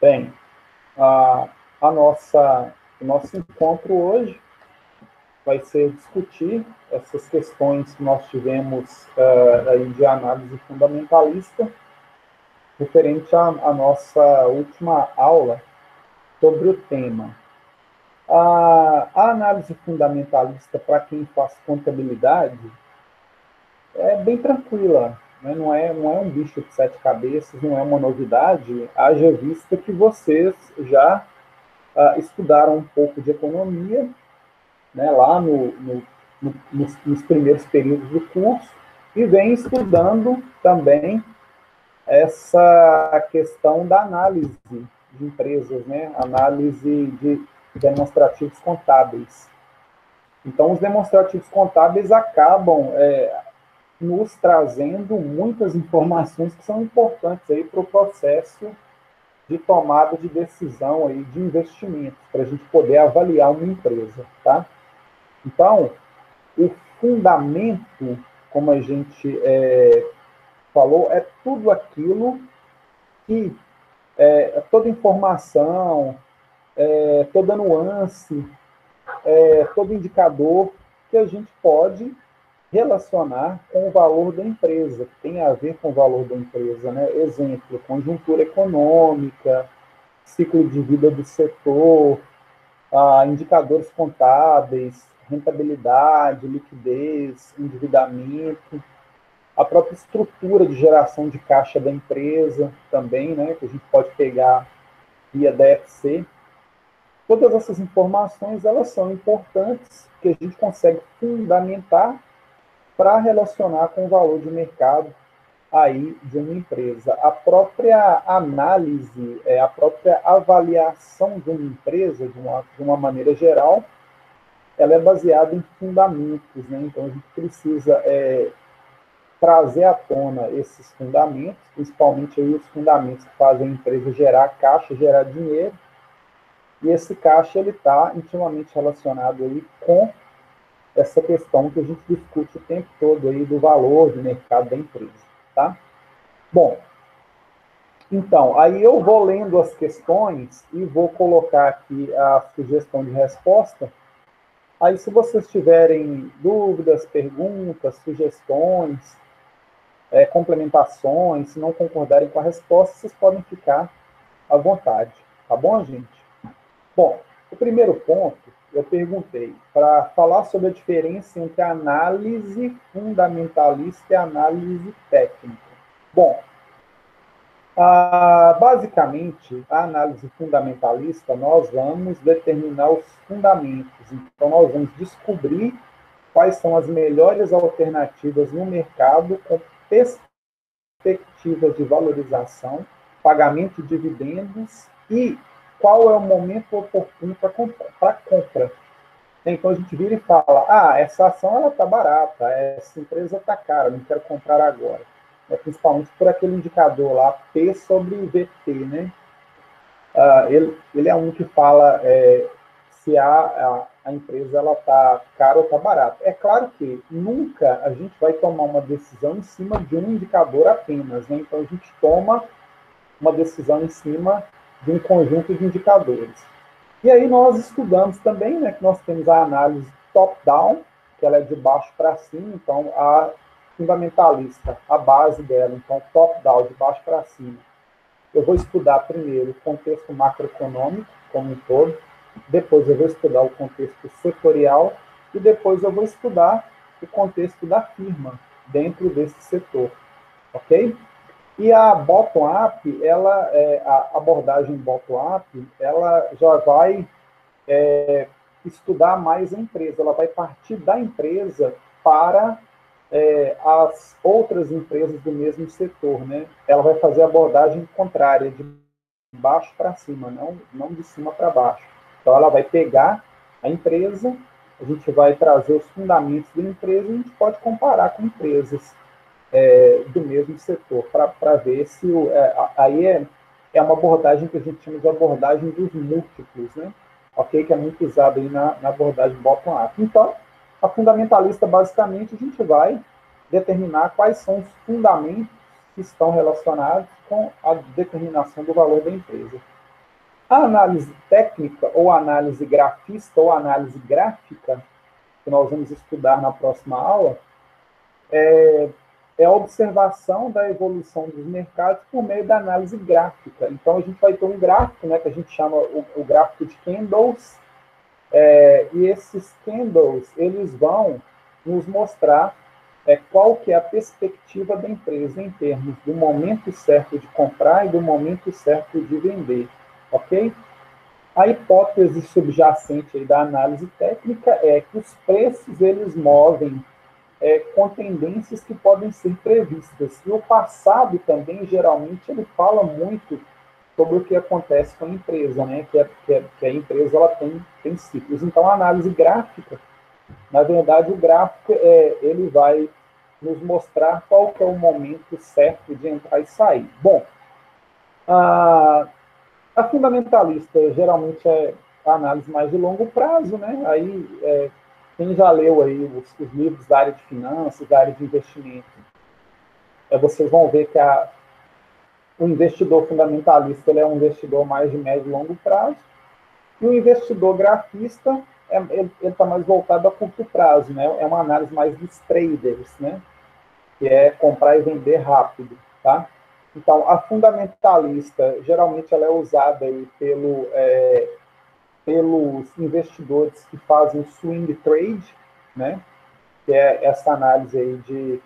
Bem, a, o nosso encontro hoje vai ser discutir essas questões que nós tivemos aí de análise fundamentalista, referente à nossa última aula sobre o tema. A análise fundamentalista, para quem faz contabilidade, é bem tranquila, né? Não é um bicho de sete cabeças, não é uma novidade, haja vista que vocês já estudaram um pouco de economia, né, lá nos primeiros períodos do curso, e vem estudando também essa questão da análise de empresas, né, análise de demonstrativos contábeis. Então, os demonstrativos contábeis acabam nos trazendo muitas informações que são importantes aí para o processo de tomada de decisão aí de investimentos, para a gente poder avaliar uma empresa, tá? Então, o fundamento, como a gente falou, é tudo aquilo que toda informação, toda nuance, todo indicador que a gente pode relacionar com o valor da empresa, que tem a ver com o valor da empresa, né? Exemplo, conjuntura econômica, ciclo de vida do setor, indicadores contábeis, rentabilidade, liquidez, endividamento, a própria estrutura de geração de caixa da empresa também, né, que a gente pode pegar via DFC. Todas essas informações, elas são importantes, que a gente consegue fundamentar para relacionar com o valor de mercado aí de uma empresa. A própria análise, a própria avaliação de uma empresa, de uma maneira geral, ela é baseada em fundamentos, né? Então a gente precisa trazer à tona esses fundamentos, principalmente aí os fundamentos que fazem a empresa gerar caixa, gerar dinheiro, e esse caixa ele está intimamente relacionado aí com essa questão que a gente discute o tempo todo aí do valor de mercado da empresa, tá? Bom, então, aí eu vou lendo as questões e vou colocar aqui a sugestão de resposta. Aí, se vocês tiverem dúvidas, perguntas, sugestões, complementações, se não concordarem com a resposta, vocês podem ficar à vontade, tá bom, gente? Bom, o primeiro ponto, eu perguntei para falar sobre a diferença entre a análise fundamentalista e a análise técnica. Bom, basicamente, a análise fundamentalista, nós vamos determinar os fundamentos. Então, nós vamos descobrir quais são as melhores alternativas no mercado com perspectivas de valorização, pagamento de dividendos e qual é o momento oportuno para compra. Então, a gente vira e fala, essa ação está barata, essa empresa está cara, não quero comprar agora. Principalmente por aquele indicador lá, P sobre VT, né? Ele é um que fala se a empresa está cara ou está barata. É claro que nunca a gente vai tomar uma decisão em cima de um indicador apenas, né? Então a gente toma uma decisão em cima de um conjunto de indicadores. E aí nós estudamos também, né, que nós temos a análise top-down, que ela é de baixo para cima, então a fundamentalista, a base dela, então top-down, de baixo para cima. Eu vou estudar primeiro o contexto macroeconômico como um todo, depois eu vou estudar o contexto setorial e depois eu vou estudar o contexto da firma dentro desse setor, ok? E a bottom-up, a abordagem bottom-up, ela já vai estudar mais a empresa, ela vai partir da empresa para as outras empresas do mesmo setor, né? Ela vai fazer a abordagem contrária, de baixo para cima, não de cima para baixo. Então, ela vai pegar a empresa, a gente vai trazer os fundamentos da empresa e a gente pode comparar com empresas do mesmo setor, para ver se aí é uma abordagem que a gente chama de abordagem dos múltiplos, né? Ok? Que é muito usado aí na abordagem bottom-up. Então, a fundamentalista, basicamente, a gente vai determinar quais são os fundamentos que estão relacionados com a determinação do valor da empresa. A análise técnica, ou análise grafista, ou análise gráfica, que nós vamos estudar na próxima aula, é a observação da evolução dos mercados por meio da análise gráfica. Então, a gente vai ter um gráfico, né, que a gente chama o gráfico de candles, e esses candles, eles vão nos mostrar qual que é a perspectiva da empresa em termos do momento certo de comprar e do momento certo de vender, ok? A hipótese subjacente aí da análise técnica é que os preços, eles movem com tendências que podem ser previstas. E o passado também, geralmente, ele fala muito sobre o que acontece com a empresa, né? Que a empresa ela tem ciclos. Então, a análise gráfica, na verdade, o gráfico ele vai nos mostrar qual que é o momento certo de entrar e sair. Bom, a fundamentalista geralmente é a análise mais de longo prazo, né? Aí, quem já leu aí os livros da área de finanças, da área de investimento, vocês vão ver que o investidor fundamentalista ele é um investidor mais de médio e longo prazo, e o investidor grafista ele está mais voltado a curto prazo, né? É uma análise mais dos traders, né? Que é comprar e vender rápido, tá? Então, a fundamentalista, geralmente, ela é usada aí pelos investidores que fazem swing trade, né? Que é essa análise aí de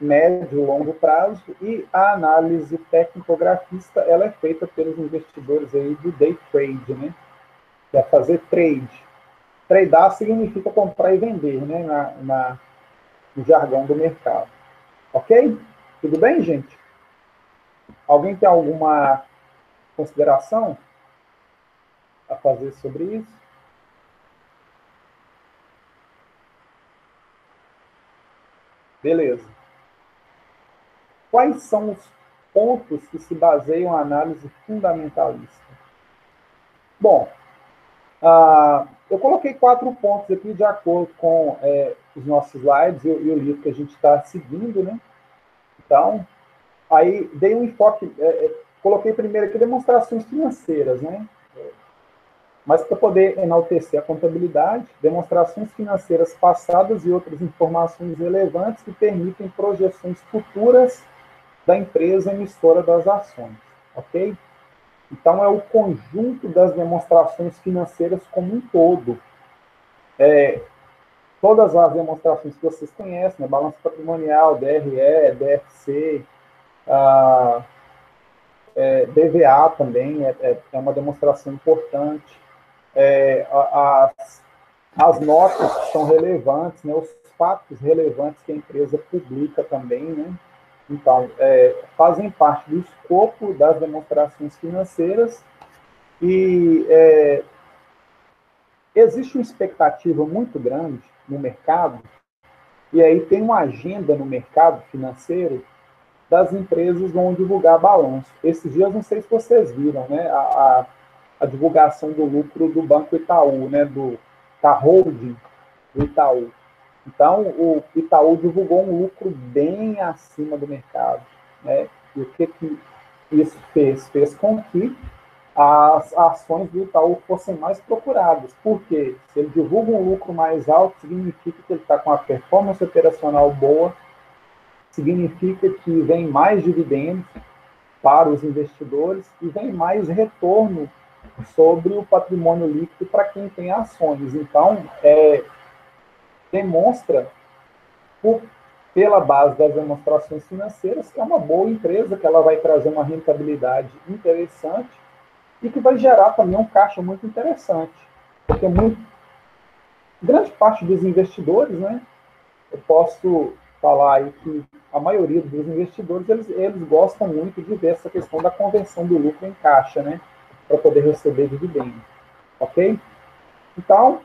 médio e longo prazo, e a análise técnico-grafista, ela é feita pelos investidores aí do day trade, né? Que é fazer trade. Tradear significa comprar e vender, né? No jargão do mercado. Ok? Tudo bem, gente? Alguém tem alguma consideração a fazer sobre isso? Beleza. Quais são os pontos que se baseiam a análise fundamentalista? Bom, eu coloquei 4 pontos aqui de acordo com os nossos slides e o livro que a gente está seguindo, né? Então, aí dei um enfoque, coloquei primeiro aqui demonstrações financeiras, né? Mas para poder enaltecer a contabilidade, demonstrações financeiras passadas e outras informações relevantes que permitem projeções futuras da empresa emissora das ações, ok? Então, é o conjunto das demonstrações financeiras como um todo. Todas as demonstrações que vocês conhecem, né? Balanço patrimonial, DRE, DFC, DVA também é uma demonstração importante. As notas que são relevantes, né? Os fatos relevantes que a empresa publica também, né? Então, fazem parte do escopo das demonstrações financeiras e existe uma expectativa muito grande no mercado, e aí tem uma agenda no mercado financeiro das empresas vão divulgar balanço. Esses dias, não sei se vocês viram, né, a divulgação do lucro do Banco Itaú, né, da holding do Itaú. Então, o Itaú divulgou um lucro bem acima do mercado, né? E o que isso fez? Fez com que as ações do Itaú fossem mais procuradas. Por quê? Se ele divulga um lucro mais alto, significa que ele está com a performance operacional boa, significa que vem mais dividendos para os investidores e vem mais retorno sobre o patrimônio líquido para quem tem ações. Então, demonstra, pela base das demonstrações financeiras, que é uma boa empresa, que ela vai trazer uma rentabilidade interessante e que vai gerar também um caixa muito interessante. Porque grande parte dos investidores, né, eu posso falar aí que a maioria dos investidores, eles gostam muito de ver essa questão da conversão do lucro em caixa, né, para poder receber dividendos, ok? Então,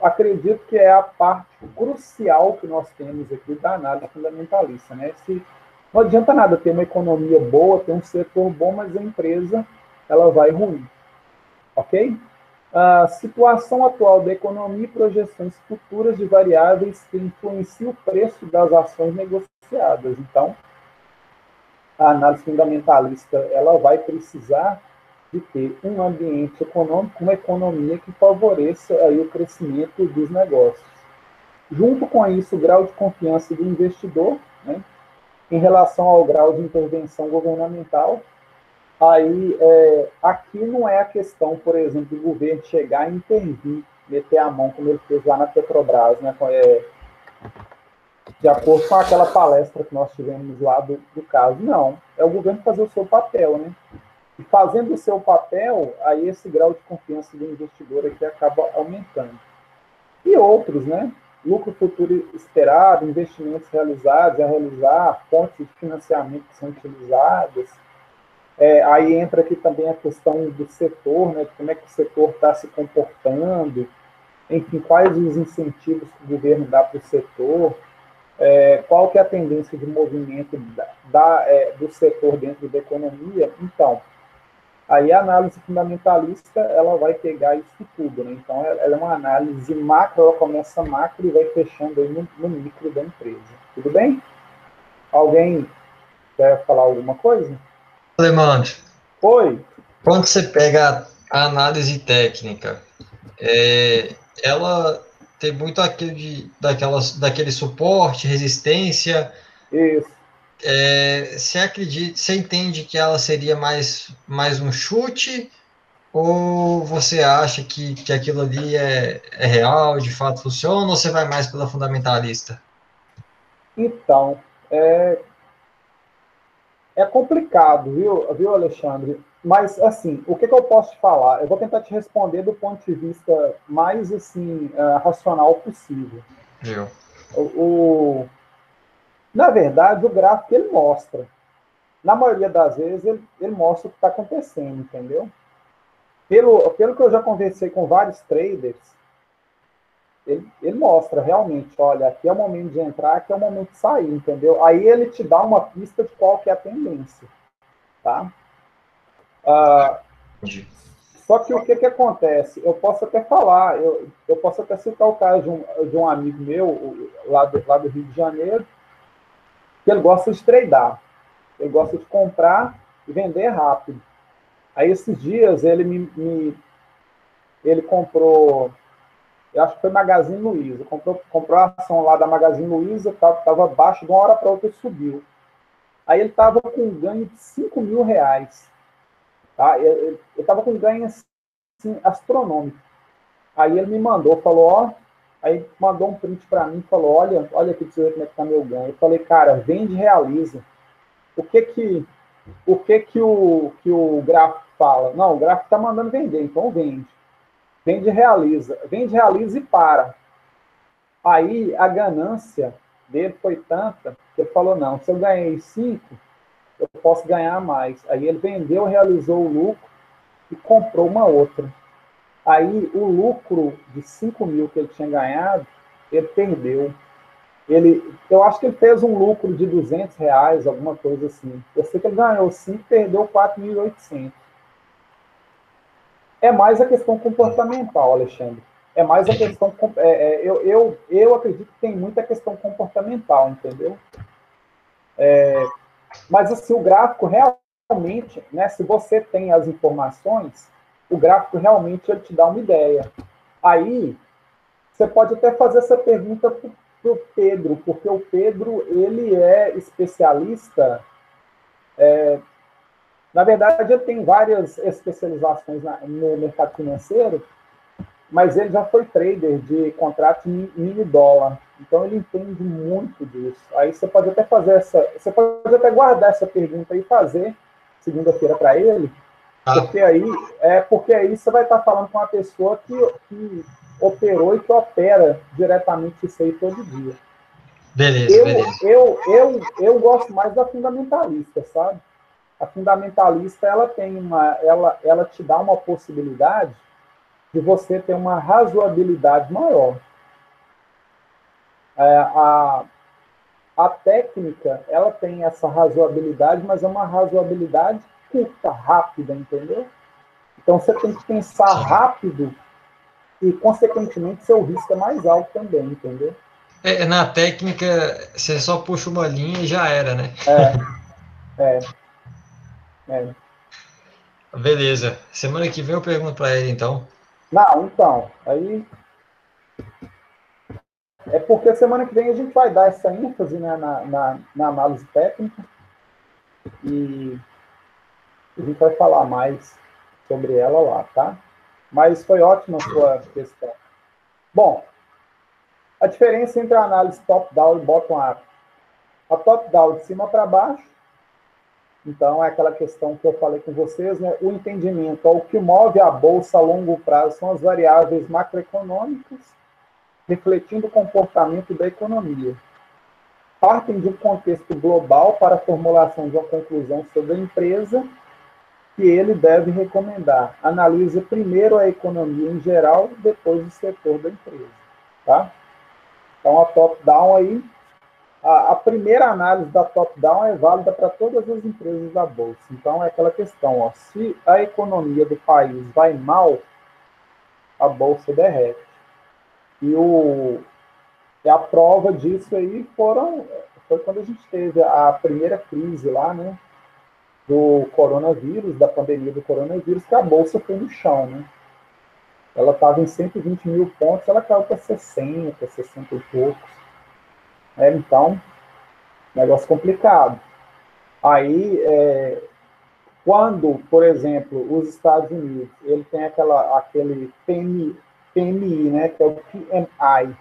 acredito que é a parte crucial que nós temos aqui da análise fundamentalista, né? Não adianta nada ter uma economia boa, ter um setor bom, mas a empresa ela vai ruim, ok? A situação atual da economia e projeções futuras de variáveis que influenciam o preço das ações negociadas. Então, a análise fundamentalista ela vai precisar de ter um ambiente econômico, uma economia que favoreça aí o crescimento dos negócios. Junto com isso, o grau de confiança do investidor, né, em relação ao grau de intervenção governamental. Aí, aqui não é a questão, por exemplo, do governo chegar e intervir, meter a mão, como ele fez lá na Petrobras, né, de acordo com aquela palestra que nós tivemos lá do caso. Não, é o governo fazer o seu papel, né? E fazendo o seu papel, aí esse grau de confiança do investidor aqui acaba aumentando. E outros, né? Lucro futuro esperado, investimentos realizados, a realizar, fontes de financiamento que são utilizadas. Aí entra aqui também a questão do setor, né? Como é que o setor está se comportando, enfim, quais os incentivos que o governo dá para o setor, qual que é a tendência de movimento do setor dentro da economia. Então, aí a análise fundamentalista, ela vai pegar isso tudo, né? Então, ela é uma análise macro, ela começa macro e vai fechando aí no micro da empresa. Tudo bem? Alguém quer falar alguma coisa? Alemão, Oi? quando você pega a análise técnica, ela tem muito daquele suporte, resistência. Isso. Você acredita, você entende que ela seria mais um chute, ou você acha que aquilo ali é real, de fato funciona, ou você vai mais pela fundamentalista? Então, é complicado, viu, Alexandre? Mas, assim, o que eu posso te falar? Eu vou tentar te responder do ponto de vista mais, assim, racional possível. Viu? Na verdade, o gráfico, ele mostra. Na maioria das vezes, ele mostra o que está acontecendo, entendeu? Pelo que eu já conversei com vários traders, ele mostra realmente, olha, aqui é o momento de entrar, aqui é o momento de sair, entendeu? Aí ele te dá uma pista de qual que é a tendência, tá? Ah, Entendi. só que o que acontece? Eu posso até falar, eu posso até citar o caso de um amigo meu, lá do Rio de Janeiro, que ele gosta de tradar, ele gosta de comprar e vender rápido. Aí esses dias ele comprou, eu acho que foi Magazine Luiza, comprou a ação lá da Magazine Luiza, estava abaixo, de uma hora para outra subiu. Aí ele estava com um ganho de R$ 5.000. Tá? Ele estava com um ganho assim, astronômico. Aí ele me mandou, falou, ó, aí mandou um print para mim, falou, olha aqui para você ver como é que tá meu ganho. Eu falei, cara, vende e realiza. O que o gráfico fala? Não, o gráfico está mandando vender, então vende. Vende e realiza e para. Aí a ganância dele foi tanta que ele falou, não, se eu ganhei 5, eu posso ganhar mais. Aí ele vendeu, realizou o lucro e comprou uma outra. Aí o lucro de 5.000 que ele tinha ganhado, ele perdeu. Eu acho que ele fez um lucro de R$ 200, alguma coisa assim. Eu sei que ele ganhou 5, perdeu 4.800. É mais a questão comportamental, Alexandre. É mais a questão. Eu acredito que tem muita questão comportamental, entendeu? Mas assim, o gráfico realmente, né, se você tem as informações, o gráfico realmente ele te dá uma ideia. Aí, você pode até fazer essa pergunta para o Pedro, porque o Pedro ele é especialista. Na verdade, ele tem várias especializações no mercado financeiro, mas ele já foi trader de contrato mini dólar. Então ele entende muito disso. Aí você pode até você pode até guardar essa pergunta e fazer segunda-feira para ele, Tá? porque aí você vai estar falando com uma pessoa que operou e que opera diretamente isso aí todo dia. Beleza, Eu, beleza. eu gosto mais da fundamentalista, sabe? A fundamentalista ela te dá uma possibilidade de você ter uma razoabilidade maior. A, a técnica, ela tem essa razoabilidade, mas é uma razoabilidade curta, rápida, entendeu? Então você tem que pensar Sim. rápido e, consequentemente, seu risco é mais alto também, entendeu? Na técnica, você só puxa uma linha e já era, né? É, é, é. Beleza. Semana que vem eu pergunto para ele, então. Não, então, aí é porque semana que vem a gente vai dar essa ênfase, né, na análise técnica e a gente vai falar mais sobre ela lá, tá? Mas foi ótima a sua questão. Bom, a diferença entre a análise top-down e bottom-up. A top-down de cima para baixo, então é aquela questão que eu falei com vocês, né? O entendimento, o que move a bolsa a longo prazo são as variáveis macroeconômicas, refletindo o comportamento da economia. Partem de um contexto global para a formulação de uma conclusão sobre a empresa que ele deve recomendar. Analisa primeiro a economia em geral, depois o setor da empresa. Tá? Então, a top-down aí, a primeira análise da top-down é válida para todas as empresas da Bolsa. Então, é aquela questão, ó, se a economia do país vai mal, a Bolsa derrete. E a prova disso aí foi quando a gente teve a primeira crise lá, né, do coronavírus, da pandemia do coronavírus, que a Bolsa foi no chão, né? Ela estava em 120 mil pontos, ela caiu para 60, 60 e poucos. Né? Então, negócio complicado. Aí, quando, por exemplo, os Estados Unidos, ele tem aquele PMI, né, que é o PMI,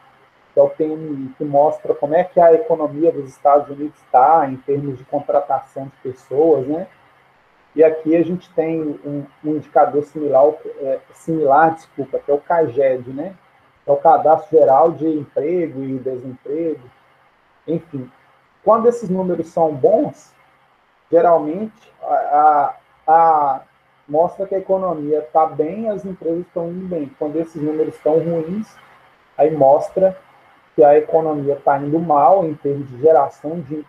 que é o PMI, que mostra como é que a economia dos Estados Unidos está em termos de contratação de pessoas, né? E aqui a gente tem um indicador similar, que é o CAGED, né? É o Cadastro Geral de Emprego e Desemprego. Enfim, quando esses números são bons, geralmente mostra que a economia está bem, as empresas estão indo bem. Quando esses números estão ruins, aí mostra que a economia está indo mal em termos de geração de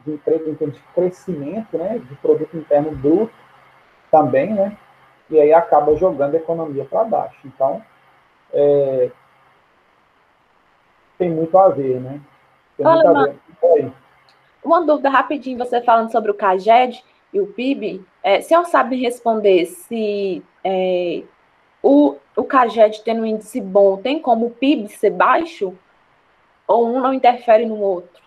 emprego, em termos de crescimento, né, de produto interno bruto também, né, e aí acaba jogando a economia para baixo. Então, tem muito a ver, né? Tem muito a ver. Uma dúvida rapidinho, você falando sobre o CAGED e o PIB, o senhor sabe responder se o CAGED tendo um índice bom, tem como o PIB ser baixo? Ou um não interfere no outro?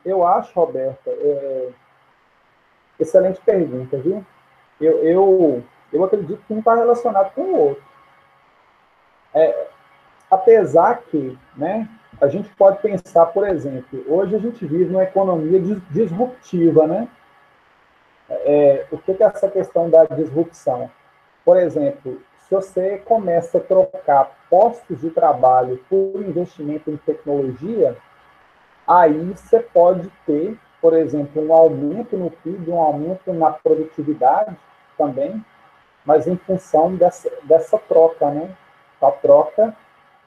Eu acho, Roberta, excelente pergunta, viu? Eu acredito que um está relacionado com o outro. Apesar que, né, a gente pode pensar, por exemplo, hoje a gente vive numa economia disruptiva, né? O que é essa questão da disrupção? Por exemplo, se você começa a trocar postos de trabalho por investimento em tecnologia, aí você pode ter, por exemplo, um aumento no PIB, um aumento na produtividade também, mas em função dessa troca, né? A troca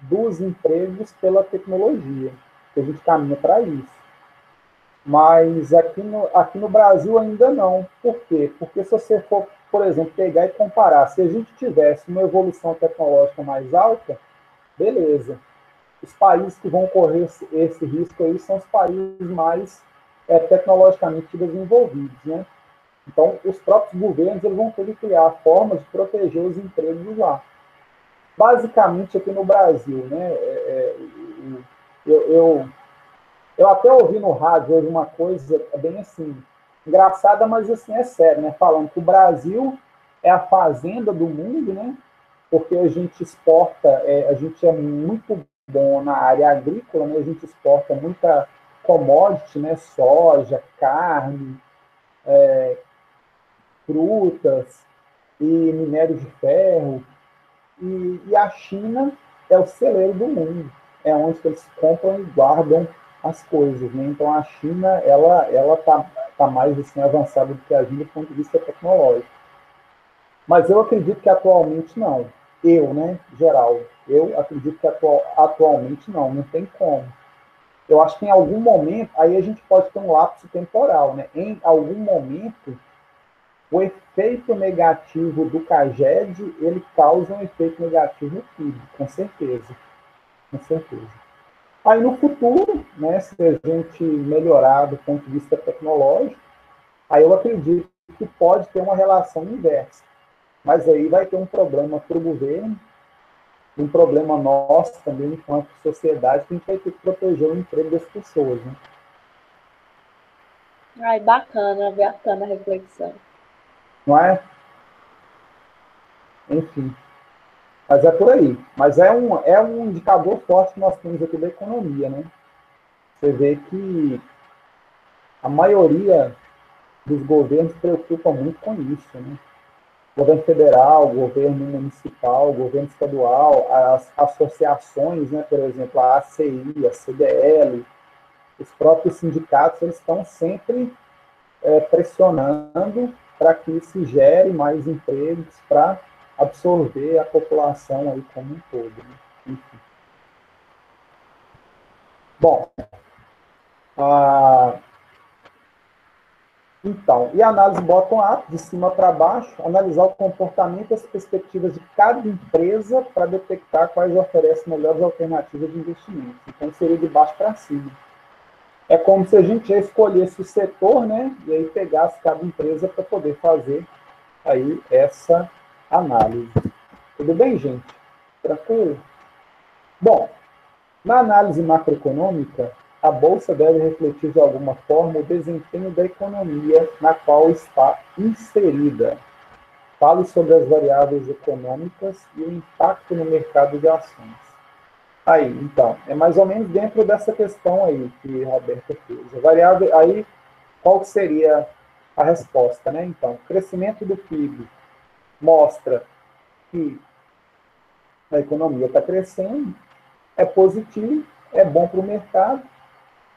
dos empregos pela tecnologia, que a gente caminha para isso. Mas aqui no Brasil ainda não. Por quê? Porque se você for, por exemplo, pegar e comparar, se a gente tivesse uma evolução tecnológica mais alta, beleza. Os países que vão correr esse risco aí são os países mais tecnologicamente desenvolvidos, né? Então, os próprios governos eles vão ter que criar formas de proteger os empregos lá. Basicamente, aqui no Brasil, né? Eu até ouvi no rádio hoje uma coisa bem assim, engraçada, mas assim, é sério, né? Falando que o Brasil é a fazenda do mundo, né? Porque a gente exporta, a gente é muito bom na área agrícola, né? A gente exporta muita commodity, né? Soja, carne, frutas e minério de ferro. E a China é o celeiro do mundo, é onde eles compram e guardam as coisas, né? Então a China ela tá mais assim avançada do que a gente do ponto de vista tecnológico. Mas eu acredito que atualmente não. Né, geral, eu acredito que atualmente não tem como. Eu acho que em algum momento, aí a gente pode ter um lapso temporal, né? Em algum momento, o efeito negativo do CAGED, ele causa um efeito negativo no PIB, com certeza. Com certeza. Aí no futuro, né, se a gente melhorar do ponto de vista tecnológico, aí eu acredito que pode ter uma relação inversa. Mas aí vai ter um problema para o governo, um problema nosso também, enquanto sociedade, que a gente vai ter que proteger o emprego das pessoas, né? Ai, bacana a reflexão. Não é? Enfim. Mas é por aí. Mas é um indicador forte que nós temos aqui da economia, né? Você vê que a maioria dos governos se preocupa muito com isso, né? Governo federal, governo municipal, governo estadual, as associações, né? Por exemplo, a ACI, a CDL, os próprios sindicatos, eles estão sempre pressionando para que se gere mais empregos para absorver a população aí como um todo, né? Enfim. Bom, então, e a análise bottom-up, de cima para baixo, analisar o comportamento e as perspectivas de cada empresa para detectar quais oferecem melhores alternativas de investimento. Então, seria de baixo para cima. É como se a gente já escolhesse o setor, né, e aí pegasse cada empresa para poder fazer aí essa análise. Tudo bem, gente? Tranquilo? Bom, na análise macroeconômica, a Bolsa deve refletir de alguma forma o desempenho da economia na qual está inserida. Fale sobre as variáveis econômicas e o impacto no mercado de ações. Aí, então, é mais ou menos dentro dessa questão aí que a Roberta fez. A variável, aí, qual seria a resposta, né? Então, o crescimento do PIB mostra que a economia está crescendo, é positivo, é bom para o mercado,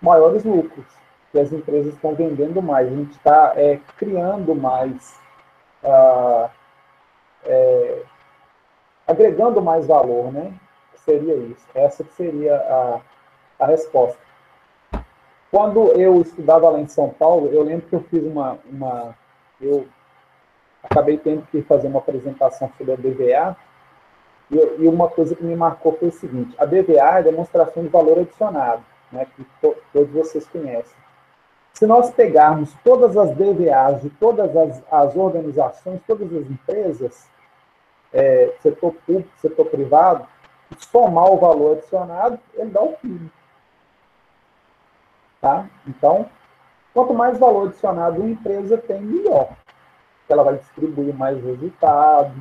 maiores lucros, que as empresas estão vendendo mais, a gente está criando mais, agregando mais valor, né? Seria isso. Essa que seria a resposta. Quando eu estudava lá em São Paulo, eu lembro que eu fiz eu acabei tendo que fazer uma apresentação sobre a DVA, e uma coisa que me marcou foi o seguinte: a DVA é demonstração de valor adicionado, né, que todos vocês conhecem. Se nós pegarmos todas as DVAs de todas as organizações, todas as empresas, setor público, setor privado, somar o valor adicionado, ele dá o PIB. Tá? Então, quanto mais valor adicionado uma empresa tem, melhor. Ela vai distribuir mais resultado,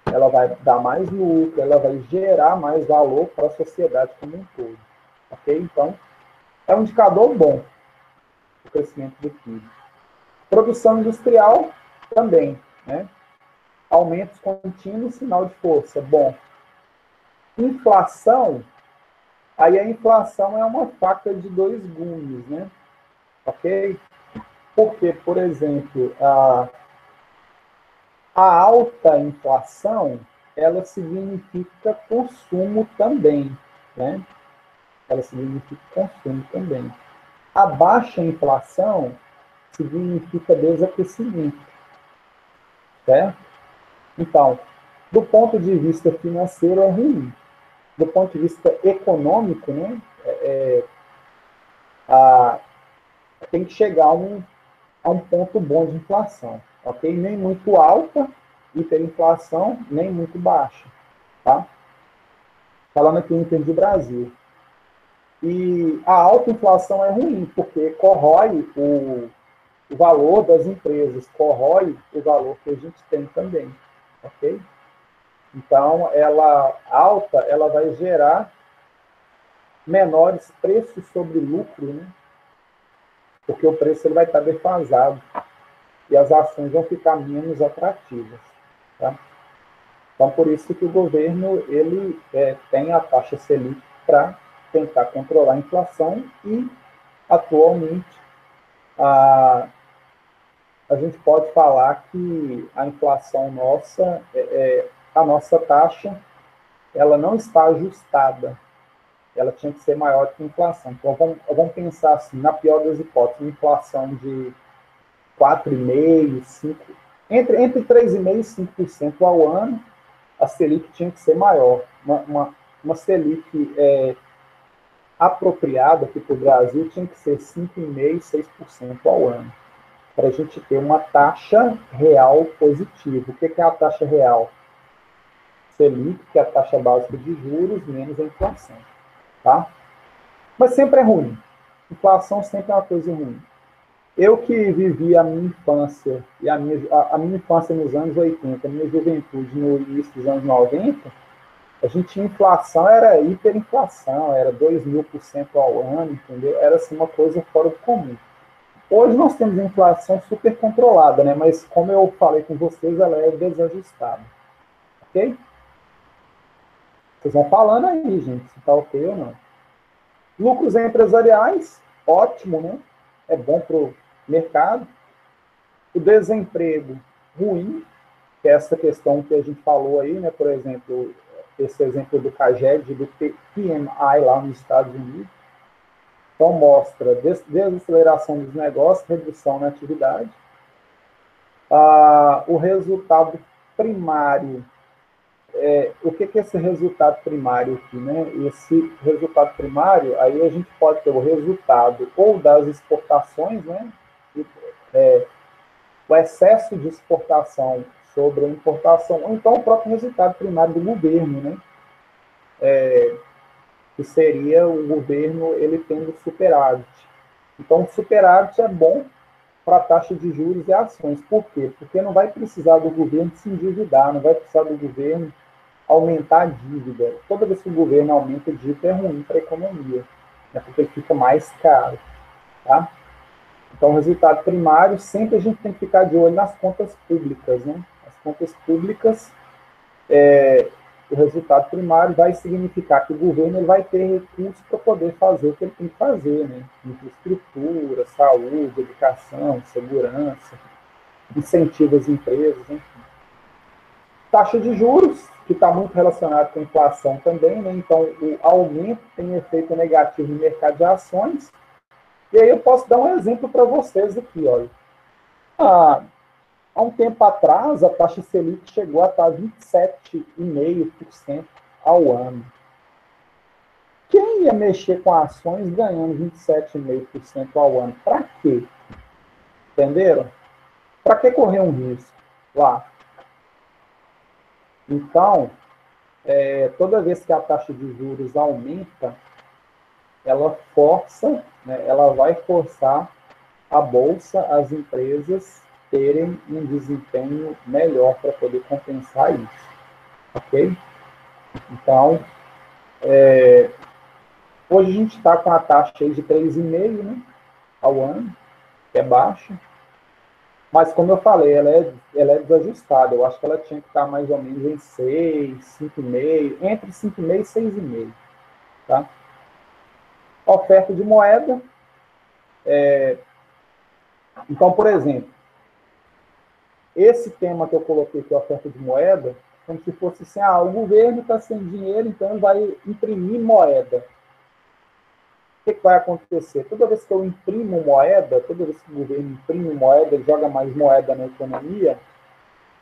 ela vai dar mais lucro, ela vai gerar mais valor para a sociedade como um todo. Ok? Então, é um indicador bom o crescimento do PIB. Produção industrial também, né? Aumentos contínuos, sinal de força, bom. Inflação, aí a inflação é uma faca de dois gumes, né? Ok? Porque, por exemplo, a alta inflação, ela significa consumo também, né? Ela significa consumo também. A baixa inflação significa desaquecimento, certo? Então, do ponto de vista financeiro é ruim. Do ponto de vista econômico, né, tem que chegar a um ponto bom de inflação, ok? Nem muito alta, hiperinflação, nem muito baixa, tá? Falando aqui em termos de Brasil. E a alta inflação é ruim, porque corrói o valor das empresas, corrói o valor que a gente tem também, ok? Então, ela alta, ela vai gerar menores preços sobre lucro, né? Porque o preço ele vai estar defasado e as ações vão ficar menos atrativas, tá? Então, por isso que o governo ele tem a taxa Selic para tentar controlar a inflação e, atualmente, a gente pode falar que a inflação nossa, a nossa taxa, ela não está ajustada. Ela tinha que ser maior que a inflação. Então, vamos pensar assim, na pior das hipóteses, uma inflação de 4,5%, 5%, entre 3,5% e 5% ao ano, a Selic tinha que ser maior. Uma Selic apropriada aqui para o Brasil tinha que ser 5,5%, 6% ao ano. para a gente ter uma taxa real positiva. O que é a taxa real? Selic, que é a taxa básica de juros, menos a inflação. Tá? Mas sempre é ruim. Inflação sempre é uma coisa ruim. Eu que vivi a minha infância, e a minha infância nos anos 80, a minha juventude no início dos anos 90, a gente tinha inflação, era hiperinflação, era 2.000% ao ano, entendeu? Era assim, uma coisa fora do comum. Hoje nós temos inflação super controlada, né? Mas como eu falei com vocês, ela é desajustada. Ok? Vocês vão falando aí, gente, se está ok ou não. Lucros empresariais, ótimo, né? É bom para o mercado. O desemprego, ruim, que é essa questão que a gente falou aí, né? Por exemplo, esse exemplo do CAGED, do PMI lá nos Estados Unidos. Então, mostra desaceleração dos negócios, redução na atividade. O resultado primário, o que é esse resultado primário aqui, né? Esse resultado primário, aí a gente pode ter o resultado ou das exportações, né? O excesso de exportação sobre a importação, ou então o próprio resultado primário do governo, né? Que seria o governo ele tendo superávit. Então, o superávit é bom para a taxa de juros e ações. Por quê? Porque não vai precisar do governo se endividar, não vai precisar do governo aumentar a dívida. Toda vez que o governo aumenta a dívida é ruim para a economia, né? Porque ele fica mais caro. Tá? Então, o resultado primário, sempre a gente tem que ficar de olho nas contas públicas. Né? As contas públicas, o resultado primário vai significar que o governo ele vai ter recursos para poder fazer o que ele tem que fazer, né? Infraestrutura, saúde, educação, segurança, incentivo às empresas, enfim. Taxa de juros, que está muito relacionado com a inflação também, né? Então, o aumento tem efeito negativo no mercado de ações. E aí eu posso dar um exemplo para vocês aqui, olha. Há um tempo atrás, a taxa Selic chegou a estar 27,5% ao ano. Quem ia mexer com ações ganhando 27,5% ao ano? Para quê? Entenderam? Para que correr um risco lá? Então, toda vez que a taxa de juros aumenta, ela força, né, ela vai forçar a bolsa, as empresas terem um desempenho melhor para poder compensar isso, ok? Então, hoje a gente está com a taxa aí de 3,5%, né, ao ano, que é baixa, mas como eu falei, ela é desajustada, eu acho que ela tinha que estar mais ou menos em 6, 5,5%, entre 5,5% e 6,5%, tá? Oferta de moeda, então, por exemplo, esse tema que eu coloquei aqui, oferta de moeda, como se fosse assim, o governo está sem dinheiro, então ele vai imprimir moeda. O que vai acontecer? Toda vez que eu imprimo moeda, toda vez que o governo imprime moeda, ele joga mais moeda na economia,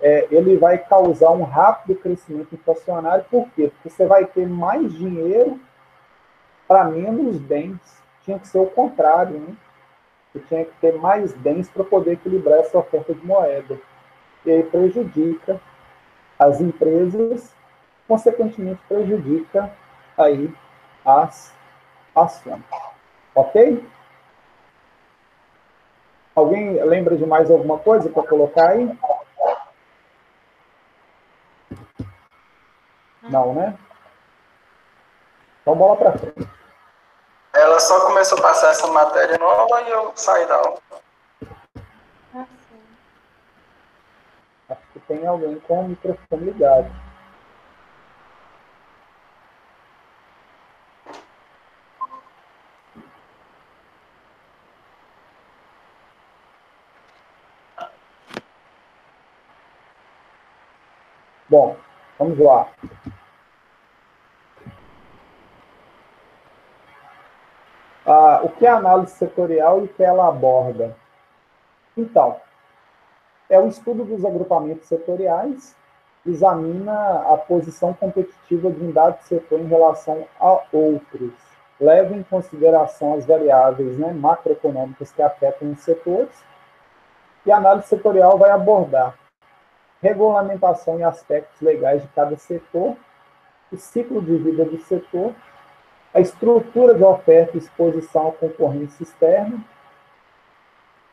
ele vai causar um rápido crescimento inflacionário. Por quê? Porque você vai ter mais dinheiro para menos bens. Tinha que ser o contrário, né? Você tinha que ter mais bens para poder equilibrar essa oferta de moeda. E aí prejudica as empresas, consequentemente prejudica aí as ações. Ok? Alguém lembra de mais alguma coisa para colocar aí? Não, né? Então, bola para frente. Ela só começou a passar essa matéria nova e eu saí da aula. Acho que tem alguém com o microfone ligado. Bom, vamos lá. O que é análise setorial e o que ela aborda? Então, é o estudo dos agrupamentos setoriais, examina a posição competitiva de um dado setor em relação a outros, leva em consideração as variáveis, né, macroeconômicas que afetam os setores, E a análise setorial vai abordar regulamentação e aspectos legais de cada setor, o ciclo de vida do setor, a estrutura de oferta e exposição à concorrência externa,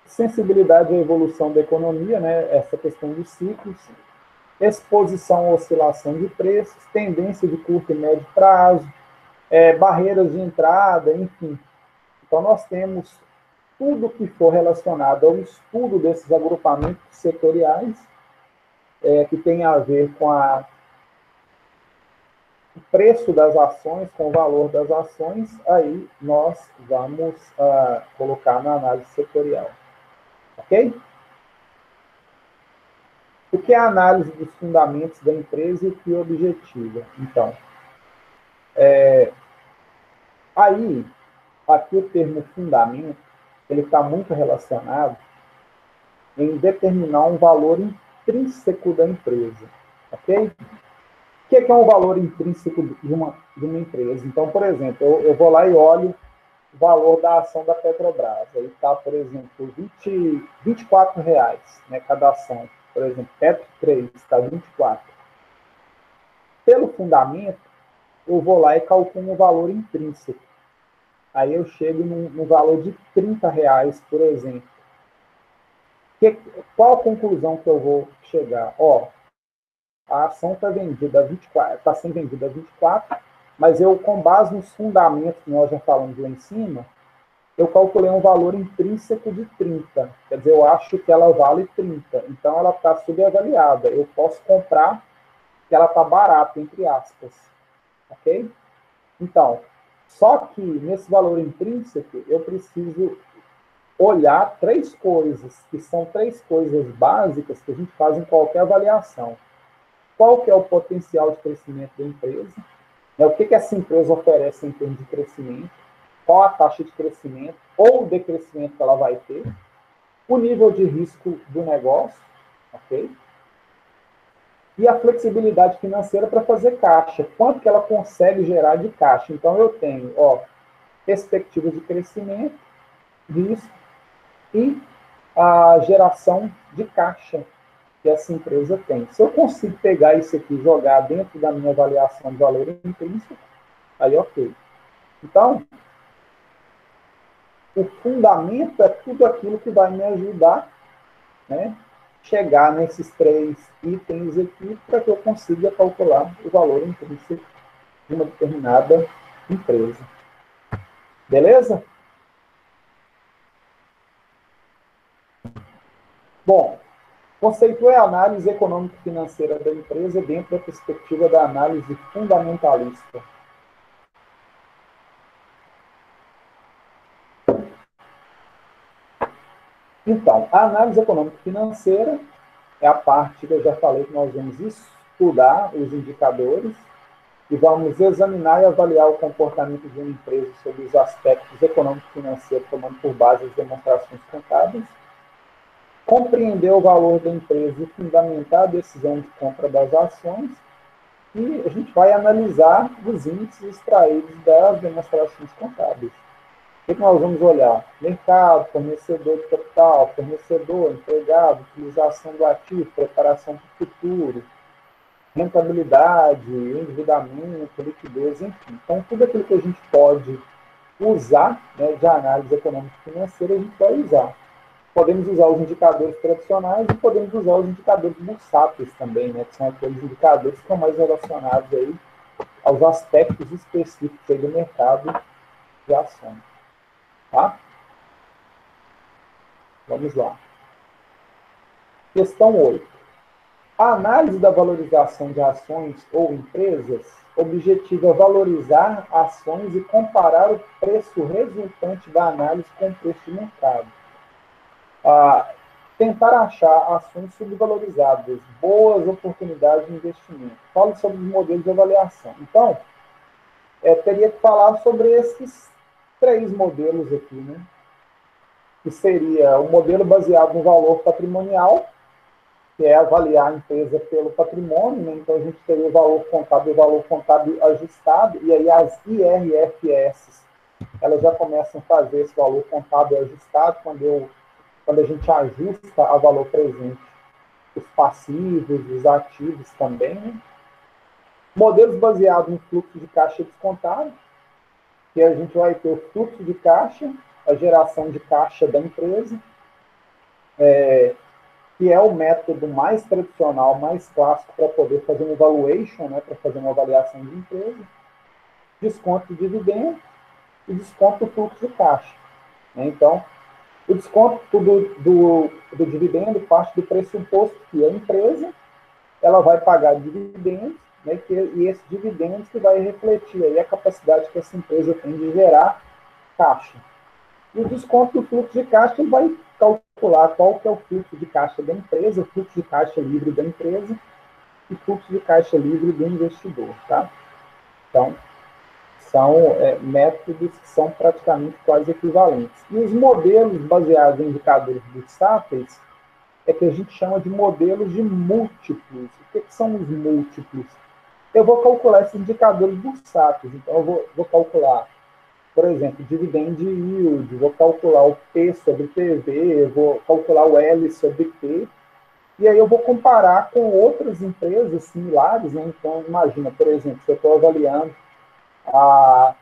sensibilidade à evolução da economia, né, essa questão dos ciclos, exposição à oscilação de preços, tendência de curto e médio prazo, barreiras de entrada, enfim. Então, nós temos tudo que for relacionado ao estudo desses agrupamentos setoriais, que tem a ver com o preço das ações, com o valor das ações, aí nós vamos colocar na análise setorial. Ok? O que é a análise dos fundamentos da empresa e o que objetiva? Então, aí, aqui o termo fundamento, ele está muito relacionado em determinar um valor intrínseco da empresa. Ok? O que é um valor intrínseco de uma empresa? Então, por exemplo, eu vou lá e olho o valor da ação da Petrobras. Aí está, por exemplo, R$24, né, cada ação. Por exemplo, Petro 3 está 24. Pelo fundamento, eu vou lá e calculo um valor intrínseco. Aí eu chego no valor de R$30, por exemplo. Qual a conclusão que eu vou chegar? A ação está vendida a 24, está sendo vendida a 24, mas eu, com base nos fundamentos que nós já falamos lá em cima, eu calculei um valor intrínseco de 30. Quer dizer, eu acho que ela vale 30. Então, ela está subavaliada. Eu posso comprar que ela está barata, entre aspas. Ok? Então, só que nesse valor intrínseco, eu preciso olhar três coisas, que são três coisas básicas que a gente faz em qualquer avaliação. Qual que é o potencial de crescimento da empresa? O que essa empresa oferece em termos de crescimento? Qual a taxa de crescimento ou decrescimento que ela vai ter? O nível de risco do negócio, ok? E a flexibilidade financeira para fazer caixa. Quanto que ela consegue gerar de caixa? Então, eu tenho, perspectiva de crescimento, risco e a geração de caixa que essa empresa tem. Se eu consigo pegar isso aqui e jogar dentro da minha avaliação de valor intrínseco, aí ok. Então, o fundamento é tudo aquilo que vai me ajudar, né, chegar nesses três itens aqui para que eu consiga calcular o valor intrínseco de uma determinada empresa. Beleza? Bom, conceitue a análise econômico-financeira da empresa dentro da perspectiva da análise fundamentalista. Então, a análise econômico-financeira é a parte que eu já falei que nós vamos estudar os indicadores e vamos examinar e avaliar o comportamento de uma empresa sobre os aspectos econômico-financeiros, tomando por base as demonstrações contábeis, compreender o valor da empresa e fundamentar a decisão de compra das ações, e a gente vai analisar os índices extraídos das demonstrações contábeis. O que nós vamos olhar? Mercado, fornecedor de capital, fornecedor, empregado, utilização do ativo, preparação para o futuro, rentabilidade, endividamento, liquidez, enfim. Então, tudo aquilo que a gente pode usar, né, de análise econômico-financeira, a gente vai usar. Podemos usar os indicadores tradicionais e podemos usar os indicadores bursáteis também, né, que são aqueles indicadores que estão mais relacionados aí aos aspectos específicos aí do mercado de ações. Tá? Vamos lá. Questão 8. A análise da valorização de ações ou empresas objetiva valorizar ações e comparar o preço resultante da análise com o preço de mercado. Tentar achar ações subvalorizadas, boas oportunidades de investimento. Falo sobre os modelos de avaliação. Então, teria que falar sobre esses três modelos aqui, né? Que seria o modelo baseado no valor patrimonial, que é avaliar a empresa pelo patrimônio, né? Então a gente teria o valor contábil e o valor contábil ajustado, e aí as IRFS, elas já começam a fazer esse valor contábil ajustado quando eu quando a gente ajusta a valor presente, os passivos, os ativos também, né? Modelos baseados em fluxo de caixa descontado, que a gente vai ter o fluxo de caixa, a geração de caixa da empresa, que é o método mais tradicional, mais clássico para poder fazer um valuation, né, para fazer uma avaliação de empresa, desconto de dividendo e desconto do fluxo de caixa. Né? Então, o desconto do dividendo parte do pressuposto que a empresa ela vai pagar dividendos, né, e esses dividendos que vai refletir aí a capacidade que essa empresa tem de gerar caixa. E o desconto do fluxo de caixa ele vai calcular qual que é o fluxo de caixa da empresa, o fluxo de caixa livre da empresa e o fluxo de caixa livre do investidor. Tá? Então, são métodos que são praticamente quase equivalentes. E os modelos baseados em indicadores bursáteis é que a gente chama de modelos de múltiplos. O que são os múltiplos? Eu vou calcular esses indicadores bursáteis. Então, eu vou calcular, por exemplo, dividend yield, vou calcular o P sobre PV, vou calcular o L sobre P, e aí eu vou comparar com outras empresas similares. Né? Então, imagina, por exemplo, se eu estou avaliando a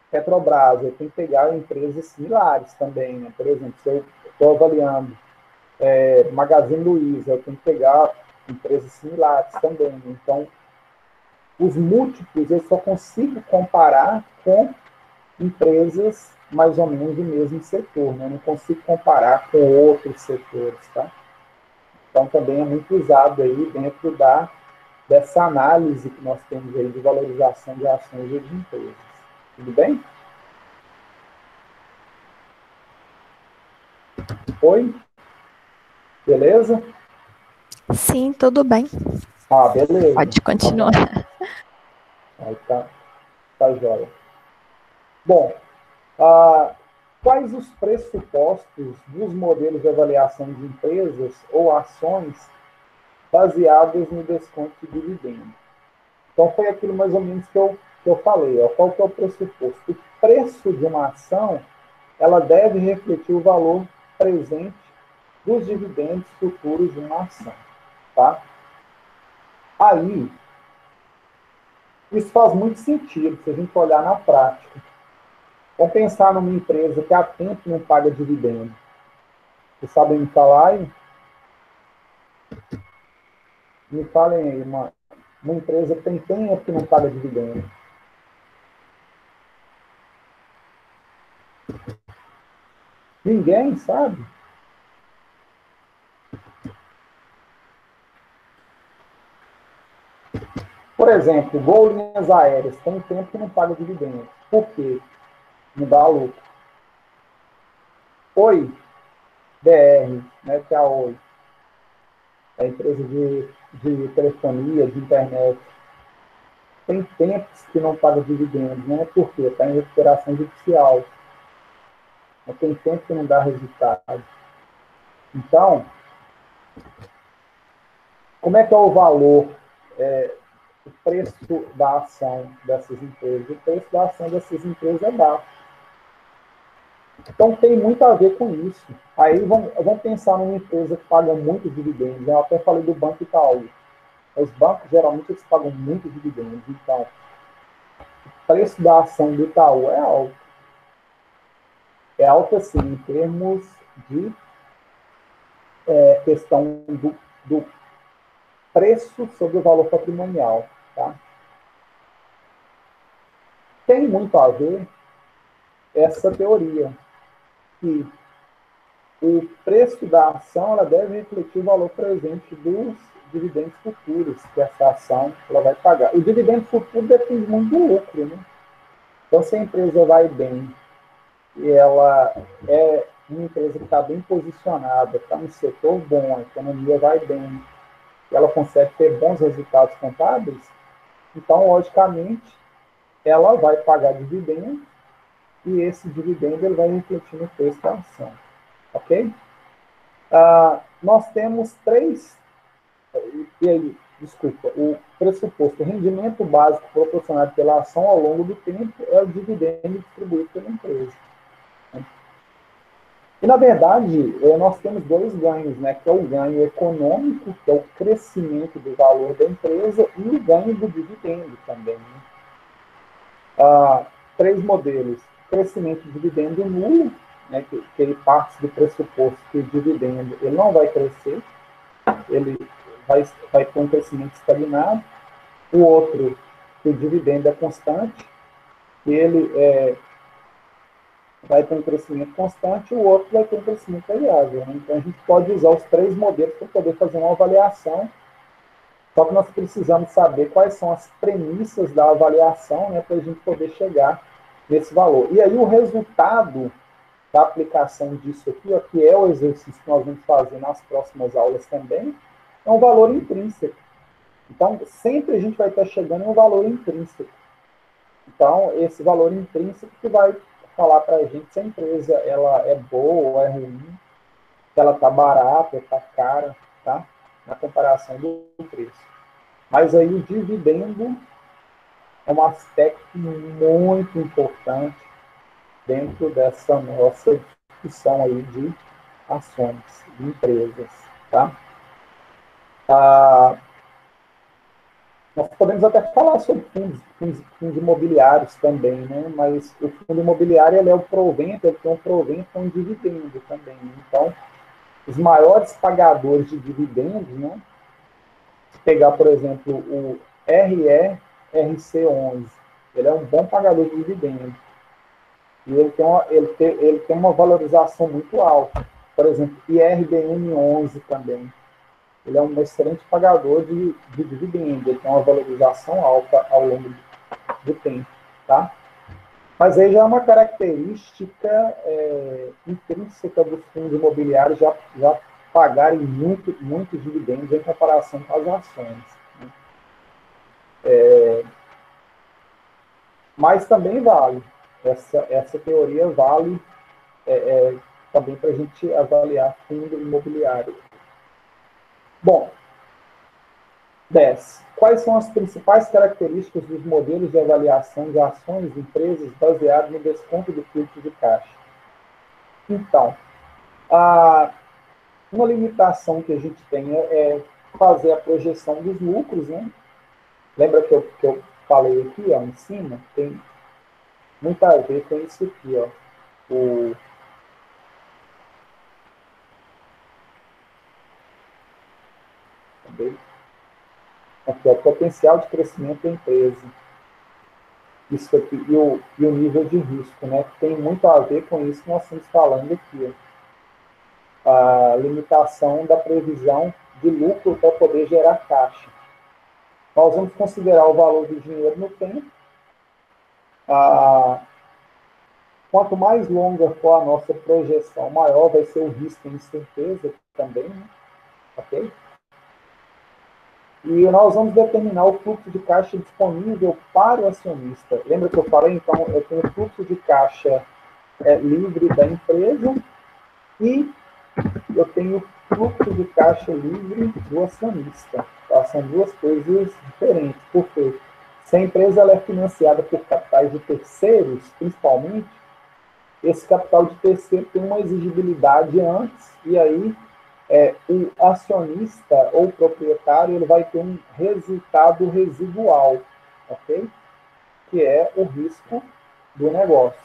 Petrobras, eu tenho que pegar empresas similares também. Né? Por exemplo, se eu estou avaliando Magazine Luiza, eu tenho que pegar empresas similares também. Né? Então, os múltiplos eu só consigo comparar com empresas mais ou menos do mesmo setor, né? Eu não consigo comparar com outros setores, tá? Então, também é muito usado aí dentro dessa análise que nós temos aí de valorização de ações e de empresas. Tudo bem? Oi? Beleza? Sim, tudo bem. Ah, beleza. Pode continuar. Aí tá jóia. Bom, quais os pressupostos dos modelos de avaliação de empresas ou ações baseados no desconto de dividendo? Então, foi aquilo mais ou menos que eu falei. Ó. Qual que é o pressuposto? O preço de uma ação, ela deve refletir o valor presente dos dividendos futuros de uma ação. Tá? Aí, isso faz muito sentido se a gente olhar na prática. Vamos pensar numa empresa que há tempo não paga dividendo. Vocês sabem me falar aí? Me falem aí, uma empresa que tem tempo que não paga dividendo. Ninguém sabe? Por exemplo, Gol Linhas Aéreas tem tempo que não paga dividendo. Por quê? Não dá lucro. Oi, BR, né, que é a Oi, é a empresa de telefonia, de internet. Tem tempos que não paga dividendos, né? Por quê? Está em recuperação judicial. Tem tempo que não dá resultado. Então, como é que é o valor, o preço da ação dessas empresas? O preço da ação dessas empresas é baixo. Então, tem muito a ver com isso. Aí, vamos pensar numa empresa que paga muito dividendos. Eu até falei do Banco Itaú. Os bancos, geralmente, eles pagam muito dividendos. Então, o preço da ação do Itaú é alto. É alto, assim, em termos de questão do preço sobre o valor patrimonial. Tá? Tem muito a ver essa teoria, que o preço da ação ela deve refletir o valor presente dos dividendos futuros que essa ação ela vai pagar. O dividendo futuro depende muito do lucro. Né? Então, se a empresa vai bem e ela é uma empresa que está bem posicionada, está no setor bom, a economia vai bem, e ela consegue ter bons resultados contábeis, então, logicamente, ela vai pagar dividendo e esse dividendo ele vai refletir no preço da ação. Ok? Nós temos o pressuposto, o rendimento básico proporcionado pela ação ao longo do tempo é o dividendo distribuído pela empresa. E, na verdade, nós temos dois ganhos, né? Que é o ganho econômico, que é o crescimento do valor da empresa, e o ganho do dividendo também, né? Três modelos. Crescimento de dividendo nulo, né? Que ele parte do pressuposto que o dividendo ele não vai crescer, ele vai ter um crescimento estagnado. O outro, que o dividendo é constante, que ele vai ter um crescimento constante, e o outro vai ter um crescimento variável, né? Então, a gente pode usar os três modelos para poder fazer uma avaliação, só que nós precisamos saber quais são as premissas da avaliação, né, para a gente poder chegar nesse valor. E aí, o resultado da aplicação disso aqui, ó, que é o exercício que nós vamos fazer nas próximas aulas também, é um valor intrínseco. Então, sempre a gente vai estar chegando em um valor intrínseco. Então, esse valor intrínseco que vai falar para a gente se a empresa ela é boa ou é ruim, se ela está barata ou está cara, tá? Na comparação do preço. Mas aí o dividendo é um aspecto muito importante dentro dessa nossa discussão aí de ações, de empresas, tá? Nós podemos até falar sobre fundos imobiliários também, né? Mas o fundo imobiliário ele é o provento, ele tem um provento com um dividendo também. Então, os maiores pagadores de dividendos, né? Se pegar, por exemplo, o RERC11, ele é um bom pagador de dividendos. E ele tem uma valorização muito alta. Por exemplo, IRBM11 também. Ele é um excelente pagador de dividendo, ele tem uma valorização alta ao longo do tempo, tá? Mas aí já é uma característica intrínseca dos fundos imobiliários já pagarem muitos dividendos em comparação com as ações, né? Mas também vale, essa teoria vale também para a gente avaliar fundo imobiliário. Bom, 10. Quais são as principais características dos modelos de avaliação de ações de empresas baseados no desconto do fluxo de caixa? Então, uma limitação que a gente tem é fazer a projeção dos lucros, né? Lembra que eu falei aqui, ó, em cima? Tem muito a ver com isso aqui, ó. Aqui é o potencial de crescimento da empresa. Isso aqui, e o nível de risco, né? Que tem muito a ver com isso que nós estamos falando aqui. Ó. A limitação da previsão de lucro para poder gerar caixa. Nós vamos considerar o valor do dinheiro no tempo. Quanto mais longa for a nossa projeção, maior vai ser o risco e incerteza também, né? Ok? E nós vamos determinar o fluxo de caixa disponível para o acionista. Lembra que eu falei? Então, eu tenho o fluxo de caixa livre da empresa e eu tenho o fluxo de caixa livre do acionista. Tá? São duas coisas diferentes. Por quê? Se a empresa ela é financiada por capitais de terceiros, principalmente, esse capital de terceiro tem uma exigibilidade antes, e aí o acionista ou proprietário ele vai ter um resultado residual, ok? Que é o risco do negócio.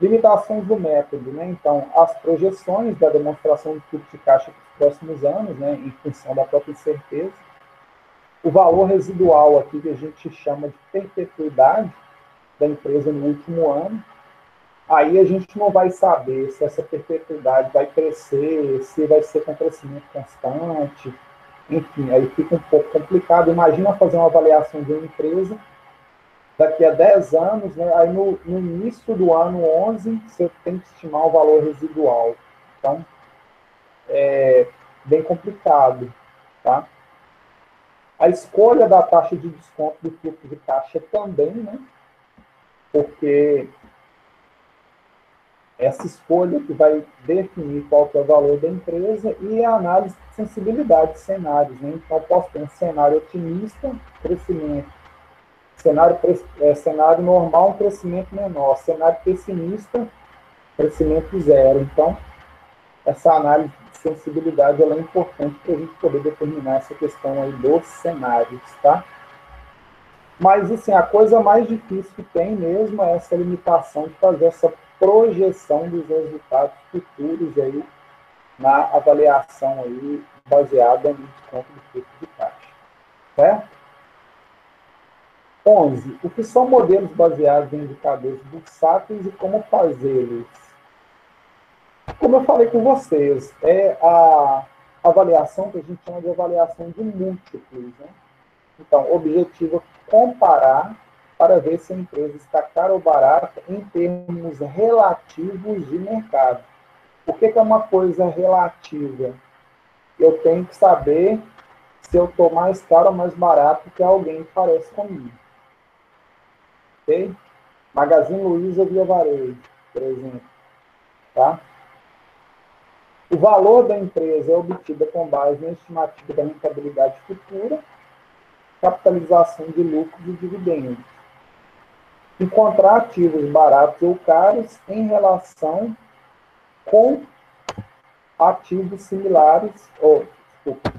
Limitações do método, né? Então, as projeções da demonstração de fluxo de caixa para os próximos anos, né? Em função da própria incerteza. O valor residual aqui que a gente chama de perpetuidade da empresa no último ano. Aí a gente não vai saber se essa perpetuidade vai crescer, se vai ser com crescimento constante, enfim, aí fica um pouco complicado. Imagina fazer uma avaliação de uma empresa daqui a 10 anos, né? Aí no início do ano 11, você tem que estimar o valor residual. Então, é bem complicado, tá? A escolha da taxa de desconto do fluxo de caixa também, né? Porque essa escolha que vai definir qual que é o valor da empresa e a análise de sensibilidade de cenários, né? Então, eu posso ter um cenário otimista, crescimento. Cenário normal, um crescimento menor. Cenário pessimista, crescimento zero. Então, essa análise de sensibilidade ela é importante para a gente poder determinar essa questão aí dos cenários, tá? Mas, assim, a coisa mais difícil que tem mesmo é essa limitação de fazer essa projeção dos resultados futuros aí na avaliação aí baseada no desconto do fluxo de caixa, certo? 11. O que são modelos baseados em indicadores bursáteis e como fazê-los? Como eu falei com vocês, é a avaliação que a gente chama de avaliação de múltiplos, né? Então, o objetivo é comparar para ver se a empresa está cara ou barata em termos relativos de mercado. Por que é uma coisa relativa? Eu tenho que saber se eu estou mais caro ou mais barato que alguém que parece comigo. Ok? Magazine Luiza Via Varejo, por exemplo. Tá? O valor da empresa é obtido com base na estimativa da rentabilidade futura, capitalização de lucros e dividendos. Encontrar ativos baratos ou caros em relação com ativos similares, ou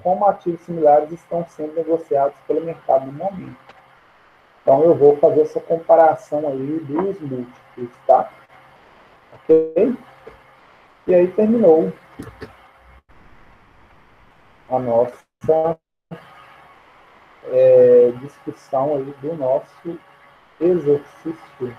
como ativos similares estão sendo negociados pelo mercado no momento. Então, eu vou fazer essa comparação aí dos múltiplos, tá? Ok? E aí terminou a nossa discussão aí do nosso exercício.